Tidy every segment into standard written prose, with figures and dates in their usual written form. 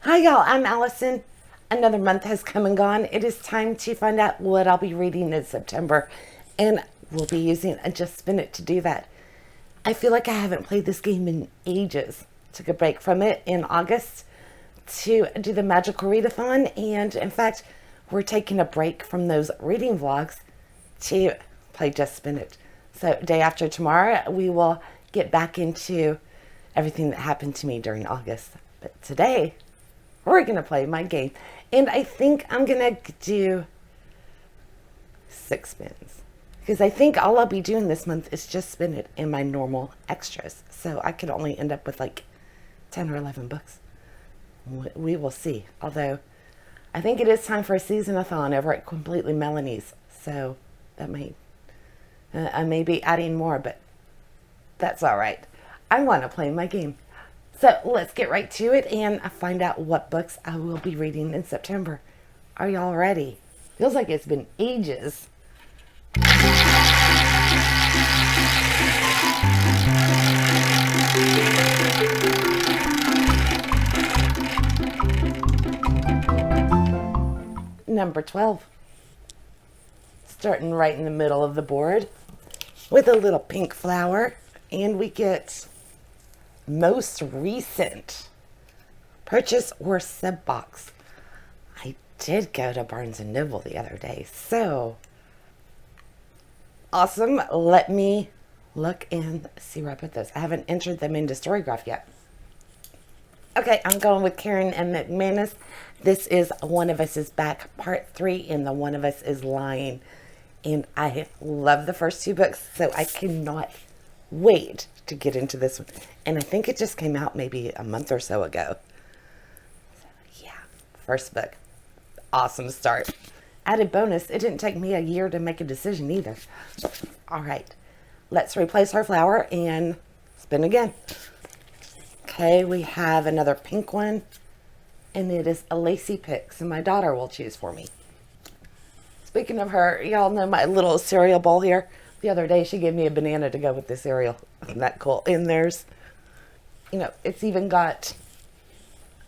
Hi, y'all. I'm Allison. Another month has come and gone. It is time to find out what I'll be reading in September, and we'll be using a Just Spin It to do that. I feel like I haven't played this game in ages. Took a break from it in August to do the magical readathon, and in fact, we're taking a break from those reading vlogs to play Just Spin It. So, day after tomorrow, we will get back into everything that happened to me during August. But today, we're going to play my game. And I think I'm going to do 6 spins. Because I think all I'll be doing this month is Just Spin It in my normal extras. So I could only end up with like 10 or 11 books. We will see. Although, I think it is time for a season-a-thon over at Completely Melanie's. So that might... I may be adding more, but that's all right. I want to play my game. So let's get right to it and find out what books I will be reading in September. Are y'all ready? Feels like it's been ages. Number 12. Starting right in the middle of the board with a little pink flower, and we get most recent purchase or sub box. I did go to Barnes and Noble the other day, so awesome. Let me look and see where I put those. I haven't entered them into Storygraph yet. Okay, I'm going with Karen and McManus. This is One of Us is Back, Part 3, and the One of Us is Lying. And I love the first 2 books, so I cannot wait to get into this one. And I think it just came out maybe a month or so ago. So, yeah, first book. Awesome start. Added bonus, it didn't take me a year to make a decision either. All right, let's replace our flower and spin again. Okay, we have another pink one, and it is a Lacey pick, so my daughter will choose for me. Speaking of her, y'all know my little cereal bowl here. The other day, she gave me a banana to go with the cereal. Isn't that cool? And there's, it's even got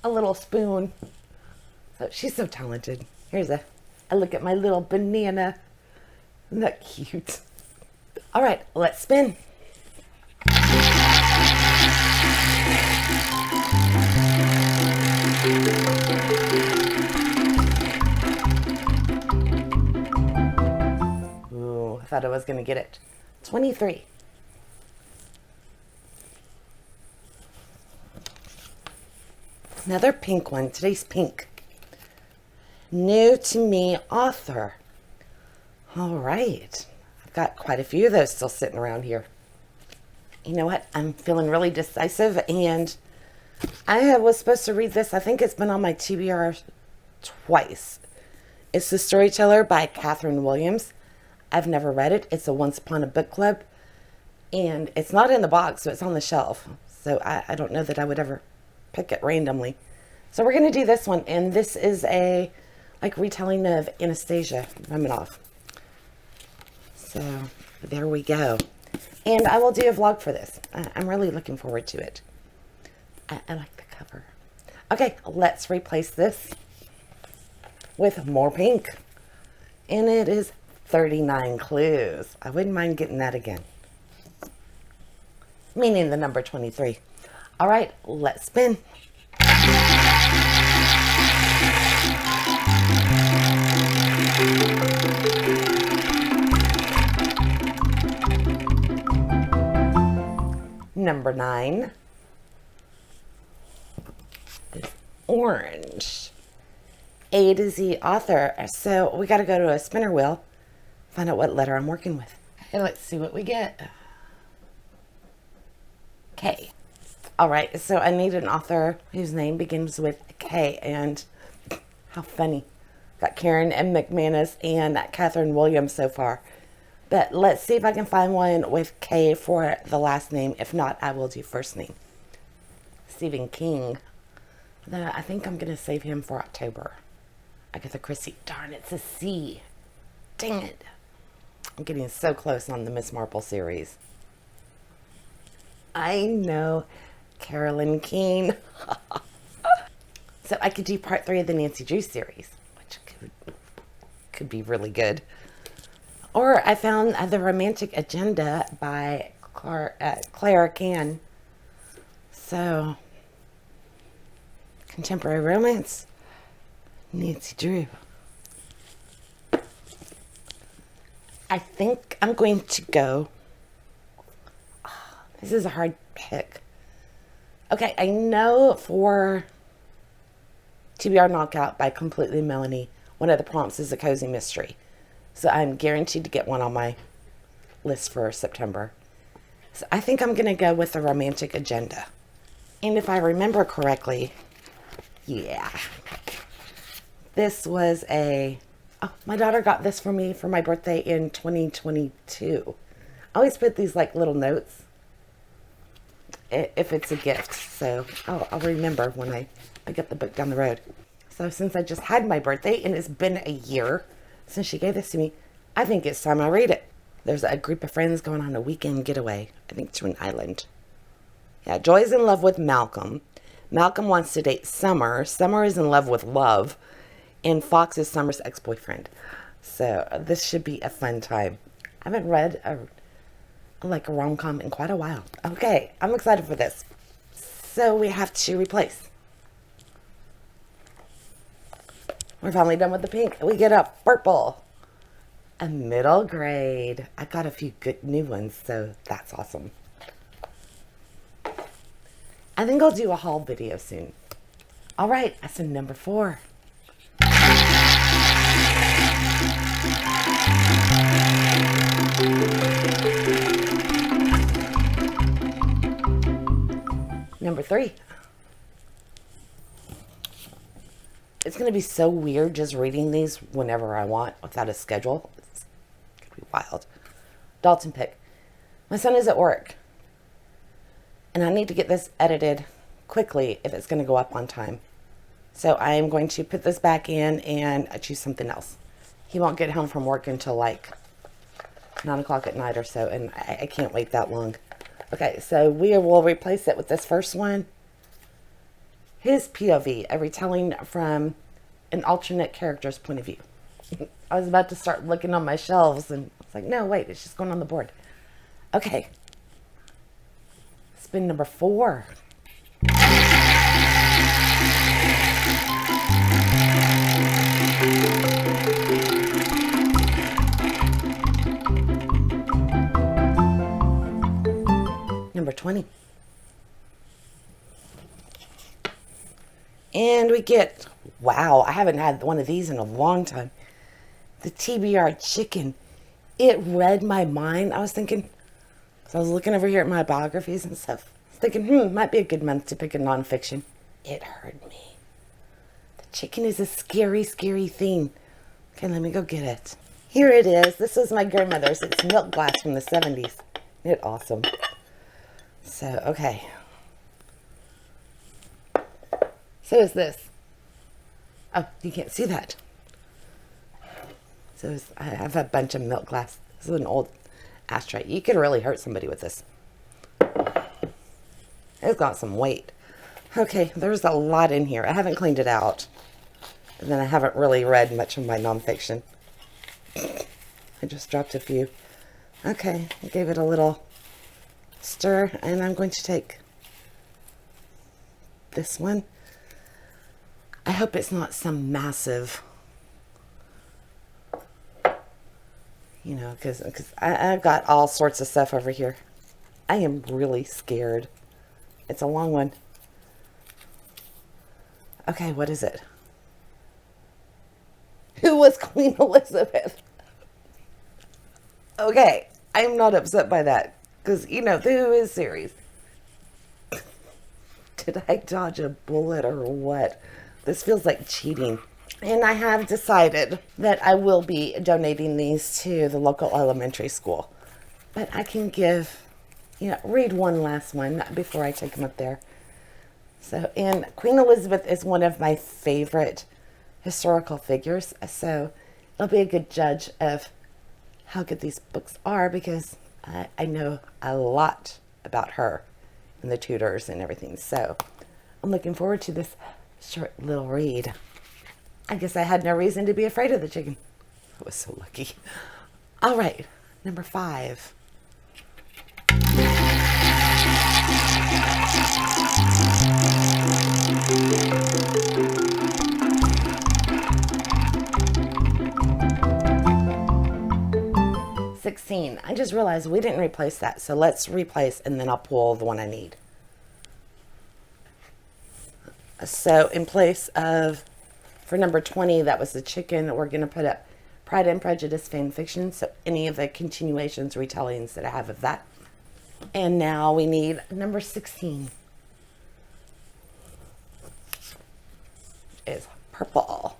a little spoon. So she's so talented. Here's a look at my little banana. Isn't that cute? All right, let's spin. Ooh, I thought I was going to get it. 23. Another pink one. Today's pink. New to me author. All right. I've got quite a few of those still sitting around here. You know what? I'm feeling really decisive, and I was supposed to read this. I think it's been on my TBR twice. It's The Storyteller by Catherine Williams. I've never read it. It's a Once Upon a Book Club, and it's not in the box, so it's on the shelf. So I don't know that I would ever pick it randomly. So we're going to do this one, and this is a retelling of Anastasia Romanoff. So there we go. And I will do a vlog for this. I'm really looking forward to it. I like the cover. Okay, let's replace this with more pink. And it is 39 clues. I wouldn't mind getting that again. Meaning the number 23. All right, let's spin. Number 9 is orange. A to Z author. So we got to go to a spinner wheel, find out what letter I'm working with. And let's see what we get. K. All right, so I need an author whose name begins with K, and how funny. Got Karen and McManus and Catherine Williams so far. But let's see if I can find one with K for the last name. If not, I will do first name. Stephen King. I think I'm going to save him for October. Agatha Christie. Darn, it's a C. Dang it. I'm getting so close on the Miss Marple series. I know. Carolyn Keene. So I could do part 3 of the Nancy Drew series, which could be really good. Or I found The Romantic Agenda by Claire Can. So, contemporary romance, Nancy Drew. I think I'm going to go. This is a hard pick. Okay, I know for TBR Knockout by Completely Melanie, one of the prompts is a cozy mystery. So I'm guaranteed to get one on my list for September. So I think I'm going to go with The Romantic Agenda. And if I remember correctly, yeah, this was my daughter got this for me for my birthday in 2022. I always put these like little notes if it's a gift. So I'll remember when I get the book down the road. So since I just had my birthday and it's been a year since she gave this to me, I think it's time I read it. There's a group of friends going on a weekend getaway, I think to an island. Yeah, Joy's in love with Malcolm. Malcolm wants to date Summer. Summer is in love with Love. And Fox is Summer's ex-boyfriend. So this should be a fun time. I haven't read a rom-com in quite a while. Okay, I'm excited for this. So we have to replace. We're finally done with the pink. We get a purple. A middle grade. I got a few good new ones, so that's awesome. I think I'll do a haul video soon. All right, that's in number 4. Number 3. It's going to be so weird just reading these whenever I want without a schedule. It's going to be wild. Dalton pick. My son is at work. And I need to get this edited quickly if it's going to go up on time. So I am going to put this back in and choose something else. He won't get home from work until like 9 o'clock at night or so. And I can't wait that long. Okay, so we will replace it with this first one. His POV, a retelling from an alternate character's point of view. I was about to start looking on my shelves and I was like, no, wait, it's just going on the board. Okay. Spin number 4. Number 20. And we get, wow, I haven't had one of these in a long time. The TBR chicken. It read my mind. I was thinking, so I was looking over here at my biographies and stuff. I was thinking, might be a good month to pick a nonfiction. It heard me. The chicken is a scary, scary thing. Okay, let me go get it. Here it is. This was my grandmother's. It's milk glass from the 70s. Isn't it awesome? So, okay. So is this. Oh, you can't see that. So I have a bunch of milk glass. This is an old ashtray. You could really hurt somebody with this. It's got some weight. Okay, there's a lot in here. I haven't cleaned it out. And then I haven't really read much of my nonfiction. I just dropped a few. Okay, I gave it a little stir. And I'm going to take this one. I hope it's not some massive, you know, because I've got all sorts of stuff over here. I am really scared. It's a long one. Okay, what is it? Who was Queen Elizabeth? Okay, I'm not upset by that, because, you know, the Who is series. Did I dodge a bullet or what? This feels like cheating. And I have decided that I will be donating these to the local elementary school. But I can read one last one before I take them up there. So, and Queen Elizabeth is one of my favorite historical figures. So it'll be a good judge of how good these books are because I know a lot about her and the Tudors and everything. So I'm looking forward to this short little read. I guess I had no reason to be afraid of the chicken. I was so lucky. All right, number 5. I just realized we didn't replace that, so let's replace and then I'll pull the one I need. So in place of, for number 20, that was the chicken, we're going to put up Pride and Prejudice fan fiction, so any of the continuations, retellings that I have of that. And now we need number 16. Is purple.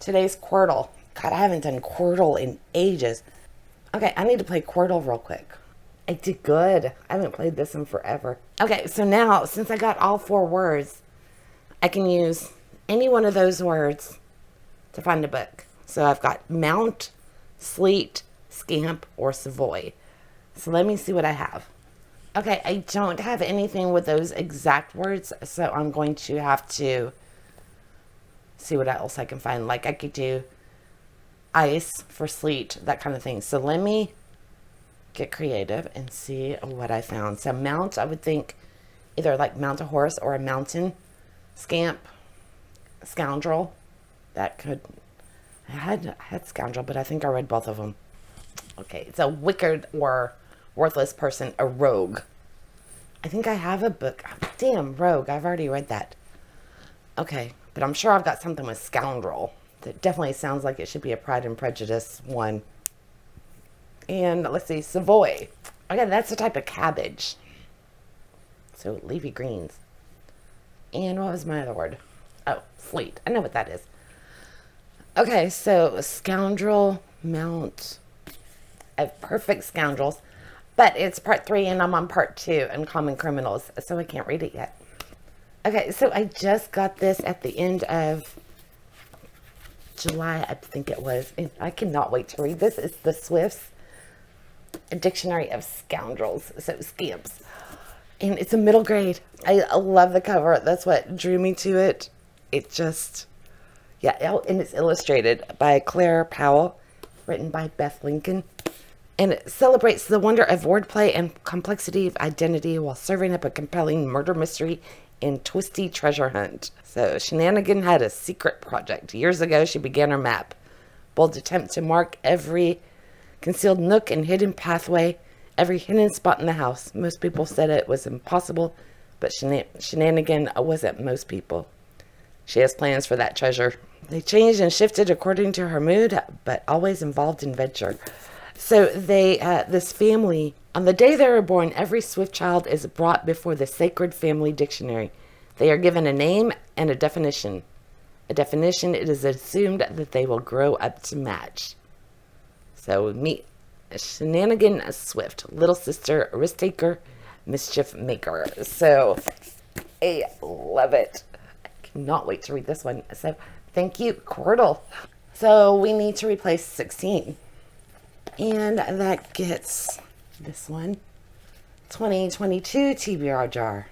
Today's Quirtle. God, I haven't done Quirtle in ages. Okay, I need to play Quirtle real quick. I did good. I haven't played this in forever. Okay, so now, since I got all 4 words, I can use any one of those words to find a book. So I've got Mount, Sleet, Scamp, or Savoy. So let me see what I have. Okay, I don't have anything with those exact words, so I'm going to have to see what else I can find. Like I could do ice for sleet, that kind of thing. So let me get creative and see what I found. So mount, I would think either like mount a horse or a mountain. Scamp, scoundrel. That could, I had scoundrel, but I think I read both of them. Okay, it's a wicked or worthless person, a rogue. I think I have a book. Oh, damn, rogue. I've already read that. Okay, but I'm sure I've got something with scoundrel. That definitely sounds like it should be a Pride and Prejudice one. And let's see, Savoy. Okay, that's a type of cabbage. So leafy greens. And what was my other word? Oh, sleet. I know what that is. Okay, so scoundrel, mount. I have perfect scoundrels. But it's part 3 and I'm on part 2, Uncommon Criminals. So I can't read it yet. Okay, so I just got this at the end of July, I think it was. And I cannot wait to read this. It's the Swift's Dictionary of Scoundrels. So scamps. And it's a middle grade. I love the cover. That's what drew me to it. It just, yeah, and it's illustrated by Claire Powell, written by Beth Lincoln. And it celebrates the wonder of wordplay and complexity of identity while serving up a compelling murder mystery and twisty treasure hunt. So Shenanigan had a secret project. Years ago, she began her map. Bold attempt to mark every concealed nook and hidden pathway, every hidden spot in the house. Most people said it was impossible, but Shenanigan wasn't most people. She has plans for that treasure. They changed and shifted according to her mood, but always involved in venture. So this family, on the day they were born, every Swift child is brought before the sacred family dictionary. They are given a name and a definition. A definition, it is assumed that they will grow up to match. So meet Shenanigan Swift, little sister, risk taker, mischief maker. So I love it. I cannot wait to read this one. So thank you, Quirtle. So we need to replace 16. And that gets this one, 2022 TBR jar.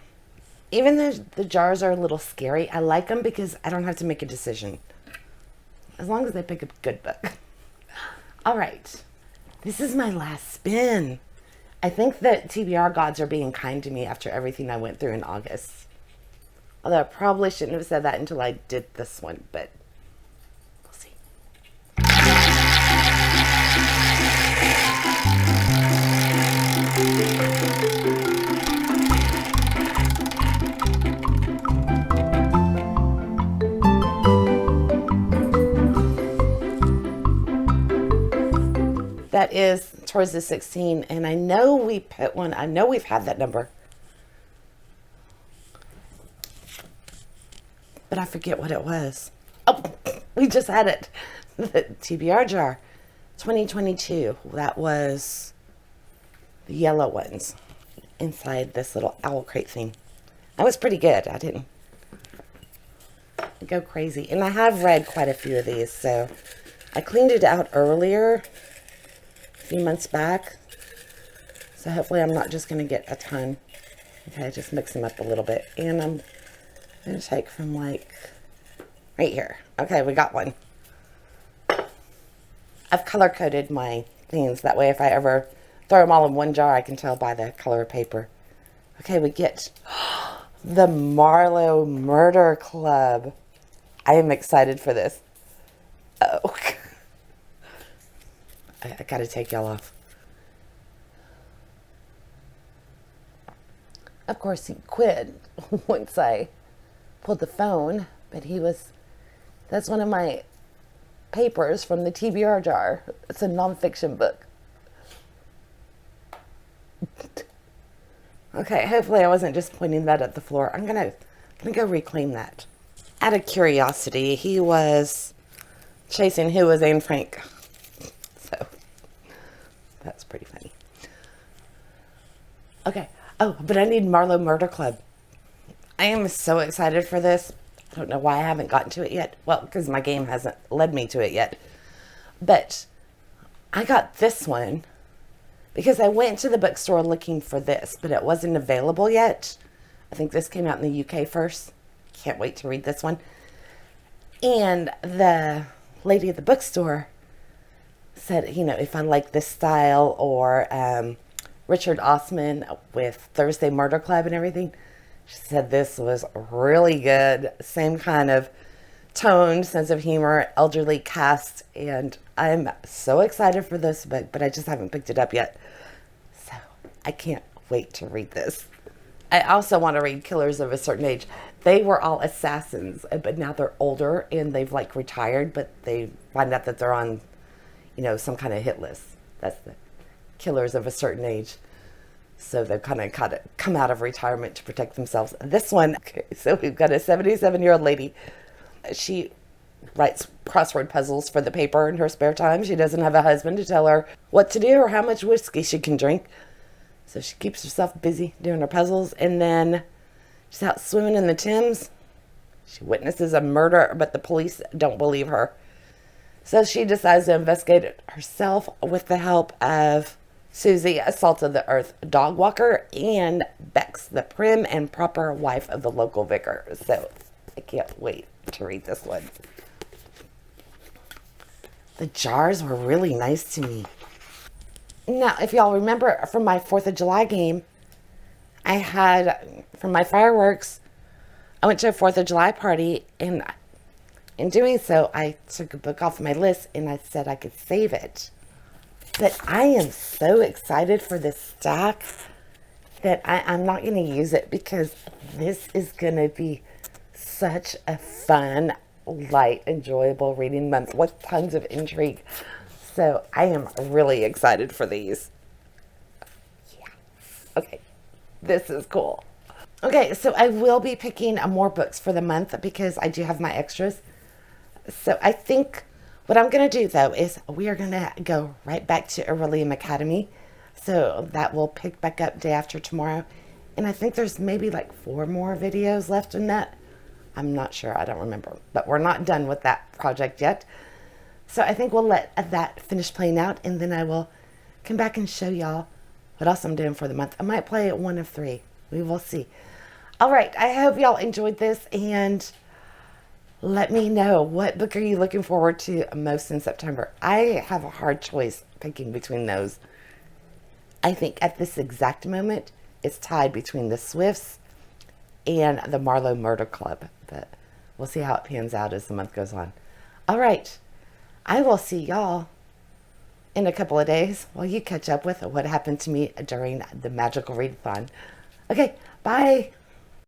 Even though the jars are a little scary, I like them because I don't have to make a decision. As long as I pick a good book. All right. This is my last spin. I think that TBR gods are being kind to me after everything I went through in August. Although I probably shouldn't have said that until I did this one, but we'll see. That is towards the 16, and I know we put one, I know we've had that number, but I forget what it was. Oh, we just had it. The TBR jar, 2022. That was the yellow ones inside this little owl crate thing. That was pretty good. I didn't go crazy. And I have read quite a few of these, so I cleaned it out earlier, a few months back. So hopefully I'm not just going to get a ton. Okay, just mix them up a little bit. And I'm going to take from like right here. Okay, we got one. I've color coded my things. That way if I ever throw them all in one jar, I can tell by the color of paper. Okay, we get the Marlowe Murder Club. I am excited for this. Oh, I gotta take y'all off. Of course, he quit once I pulled the phone, but that's one of my papers from the TBR jar. It's a nonfiction book. Okay, hopefully I wasn't just pointing that at the floor. I'm gonna go reclaim that. Out of curiosity, he was chasing who was Anne Frank. So that's pretty funny. Okay. Oh, but I need Marlowe Murder Club. I am so excited for this. I don't know why I haven't gotten to it yet. Well, because my game hasn't led me to it yet. But I got this one because I went to the bookstore looking for this, but it wasn't available yet. I think this came out in the UK first. Can't wait to read this one. And the lady at the bookstore said, you know, if I like this style or Richard Osman with Thursday Murder Club and everything, she said this was really good. Same kind of tone, sense of humor, elderly cast, and I'm so excited for this book, but I just haven't picked it up yet. So I can't wait to read this. I also want to read Killers of a Certain Age. They were all assassins, but now they're older and they've like retired, but they find out that they're on, you know, some kind of hit list. That's the Killers of a Certain Age. So they've kind of come out of retirement to protect themselves. This one, okay, so we've got a 77-year-old lady. She writes crossword puzzles for the paper in her spare time. She doesn't have a husband to tell her what to do or how much whiskey she can drink. So she keeps herself busy doing her puzzles. And then she's out swimming in the Thames. She witnesses a murder, but the police don't believe her. So she decides to investigate it herself with the help of Susie, a salt of the earth dog walker, and Bex, the prim and proper wife of the local vicar. So I can't wait to read this one. The jars were really nice to me. Now, if y'all remember from my 4th of July game, I had, from my fireworks, I went to a 4th of July party, and in doing so, I took a book off my list, and I said I could save it. But I am so excited for this stack that I'm not going to use it because this is going to be such a fun, light, enjoyable reading month with tons of intrigue. So I am really excited for these. Yeah. Okay. This is cool. Okay, so I will be picking more books for the month because I do have my extras. So I think what I'm going to do, though, is we are going to go right back to Aurelium Academy. So that will pick back up day after tomorrow. And I think there's maybe like 4 more videos left in that. I'm not sure. I don't remember. But we're not done with that project yet. So I think we'll let that finish playing out. And then I will come back and show y'all what else I'm doing for the month. I might play 1 of 3. We will see. All right. I hope y'all enjoyed this. And let me know, what book are you looking forward to most in September? I have a hard choice picking between those. I think at this exact moment, it's tied between the Swifts and the Marlowe Murder Club. But we'll see how it pans out as the month goes on. All right. I will see y'all in a couple of days while you catch up with what happened to me during the Magical Readathon. Okay, bye.